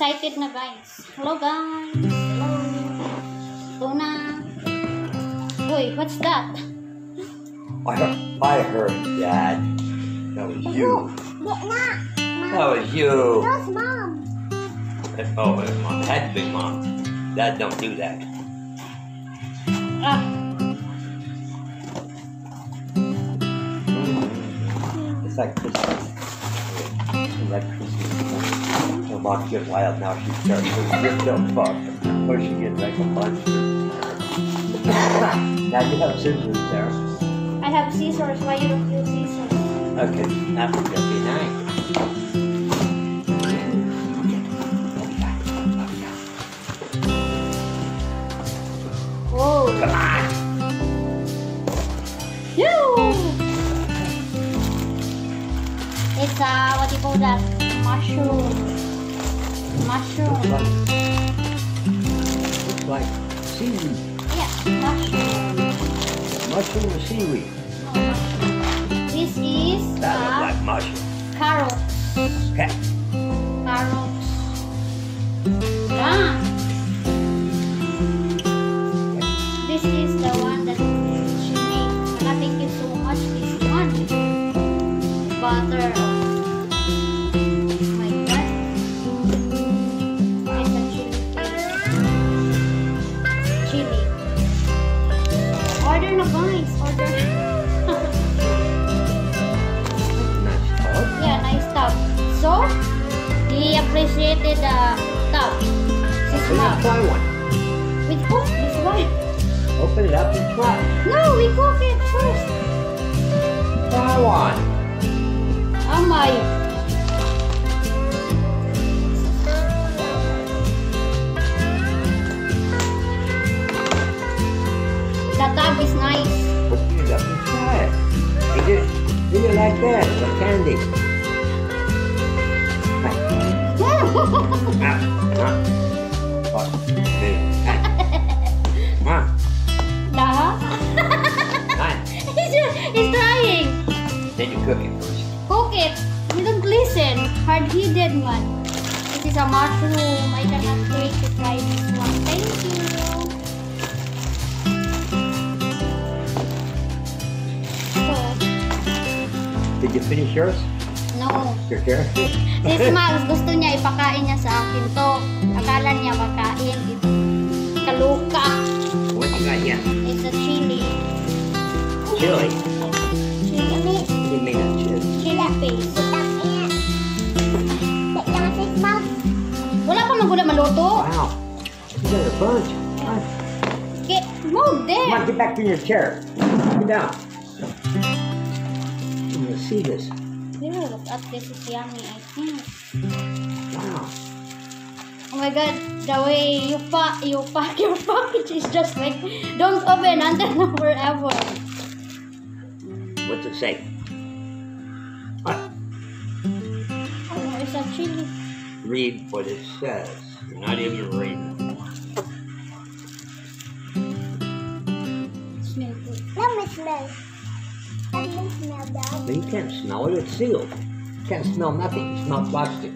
excited na guys. Hello guys. Hello. Ito na. Uy, what's that? I heard Dad. That was you. That was you. That's Mom. Oh, it was Mom. It had to be Mom. Dad don't do that. Ah. It's like Christmas. It's like Christmas. Her mom gets wild now. She starts to rip the fuck. Or she gets like a bunch. Now you have scissors there. I have scissors. Why you don't use scissors? Okay, that would be nice. Whoa. Come on. It's what do you call that? Mushroom. Mushroom. Looks like seaweed. Yeah, mushroom. Mushroom or seaweed? No, mushroom. This is That looks like mushroom. carrots. Okay. Carrots. Ah. This is the one that she made. I thank you so much. This one. Butter. Oh my God. It's a chili paste. Chili. Order na guys. Order. Nice tub. Yeah, nice tub. So, he appreciated the tub. This Let's mug. try one. We cook this one. Open it up and try. No, we cook it first. Try one. Oh my. The tub is nice. Open it up and try it. Eat it like that, like candy. Come on. Nah. Come on. He's trying. Then you cook it first. Cook it. You don't listen. Hard-headed man. This is a mushroom. I cannot wait to try this one. Thank you. So, Did you finish yours? no. Your carrot? Si Max, gusto niya ipakain niya sa akin to. Akala niya makain. Kaluka. What you got here? It's a chili. Chili. Chili. You made a chili. Chili paste. Mom. Wala pa magula maluto. Wow. You got a bunch. Come on. Get, move Come on, there. get back to your chair. Get down. I'm gonna see this. Ew, look at this. Is yummy, I think. Wow. Oh my God, the way you pack your package is just like, don't open until forever. What's it say? What? Oh, it's a chili. Read what it says. You're not even reading. Smell good. Let me smell. Let me smell that. But you can't smell it. It's sealed. You can't smell nothing. You smell plastic.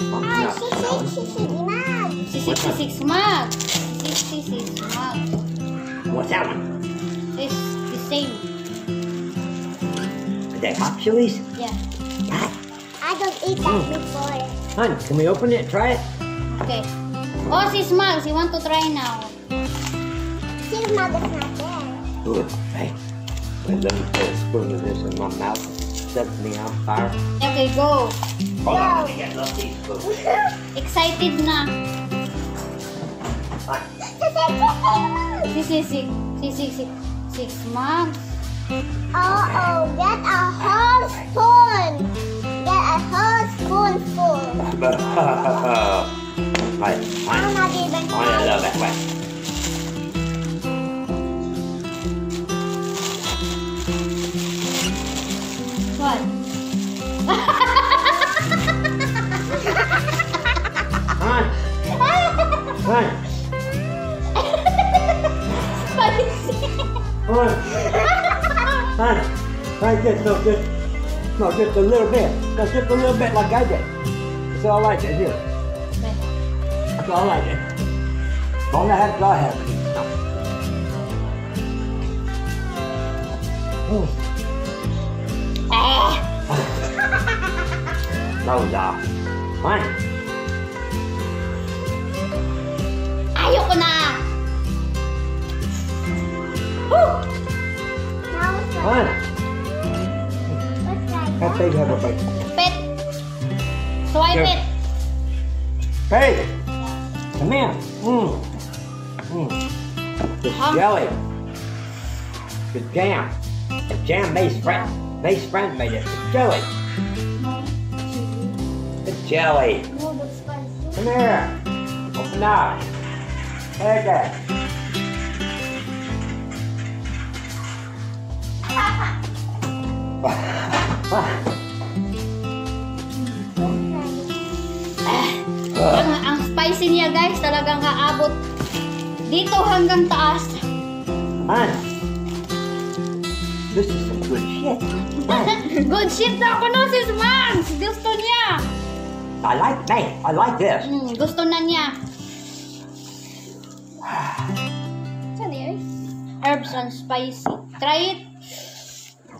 I'm Ah, not smelling. Mom. 66 mug. 66 mug. What's that one? It's the same. Are they hot chilies? Yeah. Ah, I don't eat that before. Hon, can we open it and try it? Okay. Oh, sis Mags, you want to try now? Since Mom is not there. Good. Hey, let me put a spoon of this in my mouth. Set me on fire. Okay, go. Hold on, let me get love these spoons. Excited na. Hon, This is 6 Mags. Oh, get a whole spoon. Get a whole spoonful. Hi, I'm not even I love that way. What? Hon, hon, Spicy. hon, hon, just a little bit. No, just a little bit like I did. That's all I did, here. That's all I did. Long I had, I had. Zaza. Fine. Ayoko na! Woo! Now it's like, Fine. what's that? Have Paige have a bite. Pet! Swipe Here. it! Paige! Come here. The jelly. The jam. The jam-based friend. Base friend made it. The jelly. The jelly. No, that's spicy. Come here. Open up. Take it. Ang spicy niya guys, talagang kaabot dito hanggang taas. Hun, this is some good shit. Good shit na ako no, sis Max! Gusto niya! I like this. Gusto na niya. Saan yun? Herbs and spicy. Try it.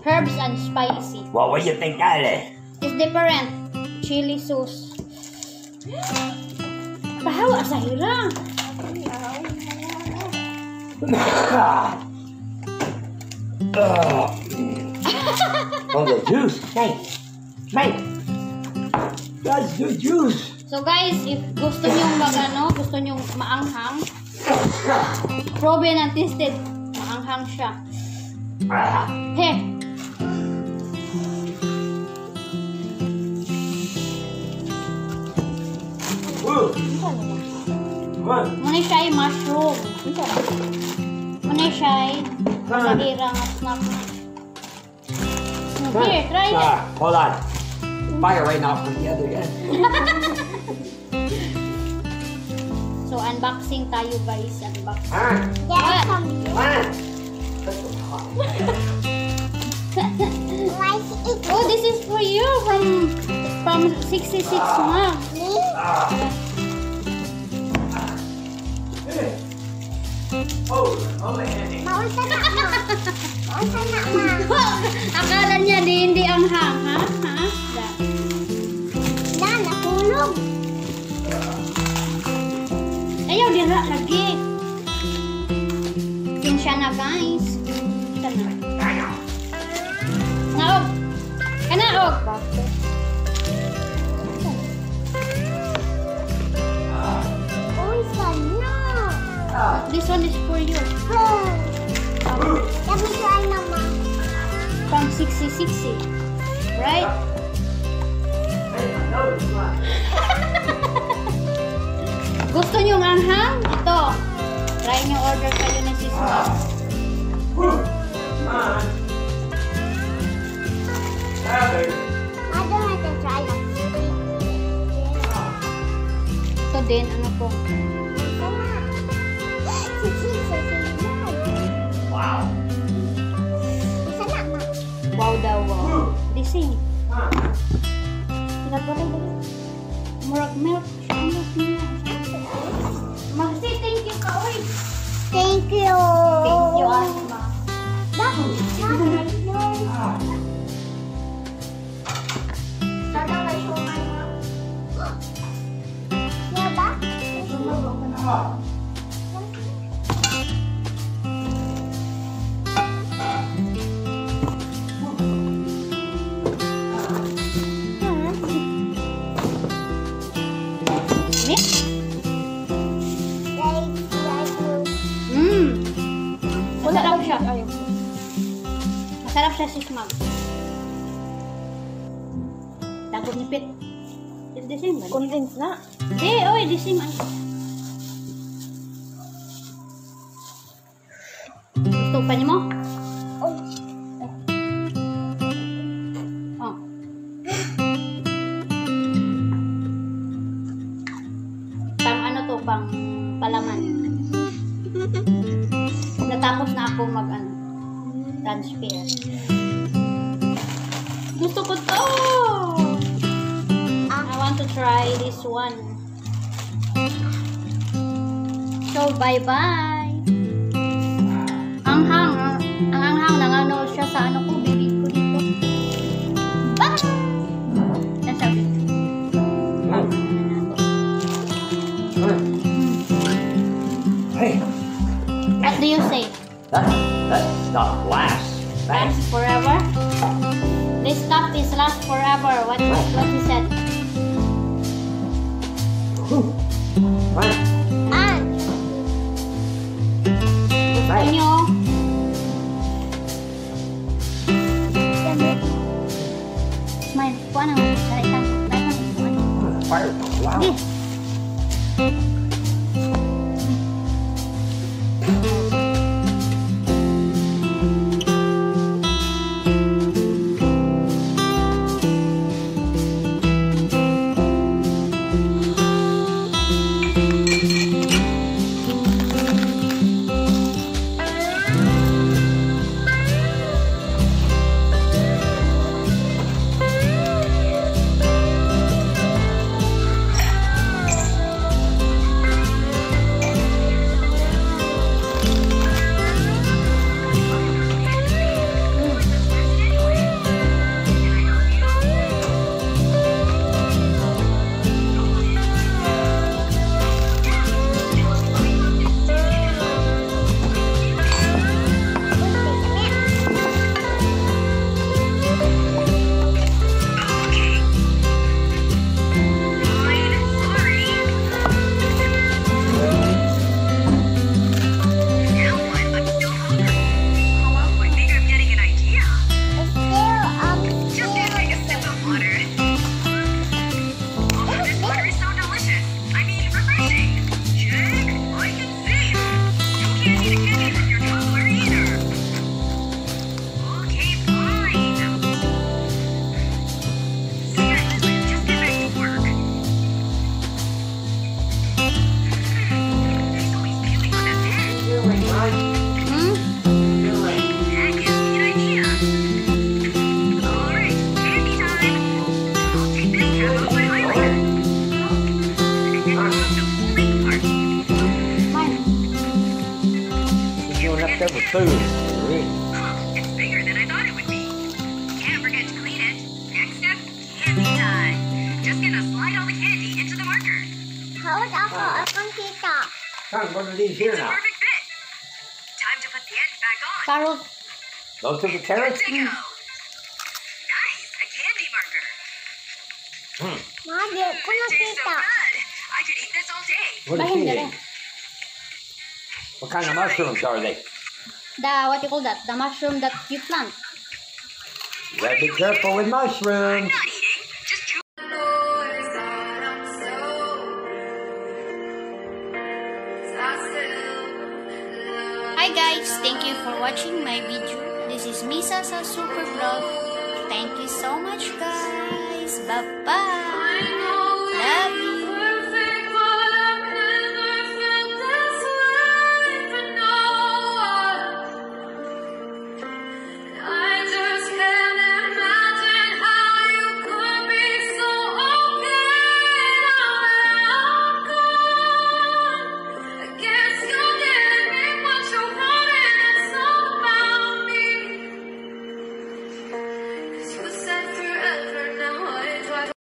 Herbs and spicy. Well, what do you think that is? It's different. Chili sauce. Bahawa sa hirang. Oh, the juice. Mate. That's the juice. So guys, if gusto nyong gusto nyong maanghang, proven and tested, maanghang siya. He. Muna siya ay mushroom. Muna siya ay sa hirang at snack. Here, try it. Hold on. Fire right now from the other end. So, unboxing tayo guys. Unboxing. There's some Oh, this is for you from 66 months. Maunsa na, ma. Maunsa na, ma. Akala niya hindi ang hang, ha? Na, natulog. Ayaw, dira lagi. Sinsya na guys. Ito na. Naog. Kanaog. Maunsa na. This one is for you. Let me try na, ma. From 6060. Right? Gusto niyo ng anghang? Ito. Try niyo order kayo na sis Max. I don't have to try that. Ito din, ano po? Wow. Wow daw, wow. Dising. Pinapalay ba yun? Murag milk. Magsi, thank you ka, oy. Thank you. Thank you, Asma. Masarap siya. Masarap siya sis Max. Takot nipit. It's the same, man. Convince na. Hindi, oy, the same. Gusto pa niyo mo? Oh. Oh. Pang ano to, pang palaman. Natapos na ako transfer. Gusto ko to! I want to try try this one. So, bye-bye. Ang hanghang nangano siya sa ano ko, bibig ko dito. Bye! Nasabi. Hey, What do you say? that stuff lasts. Last forever? This stuff is last forever. What he said? Right. Gusto nyo? Smile. Kuha nang salita. Fire. Wow. That was food. It's bigger than I thought it would be. Can't forget to clean it. Next step, candy time. Just gonna slide all the candy into the marker. Hold ako kita. Come, what are these here It's a now? perfect fit. Time to put the end back on. Carrot. Those are the carrots? Good to go. Nice, a candy marker. Mami, ko Tastes so nakita. good. I could eat this all day. What is Bahin she dali. eating? What kind of mushrooms are they? What you call that? The mushroom that you plant. You gotta be careful with mushrooms. Not eating, just chew. Hi guys, thank you for watching my video. This is Zaza Super Vlog. Thank you so much guys. Bye bye.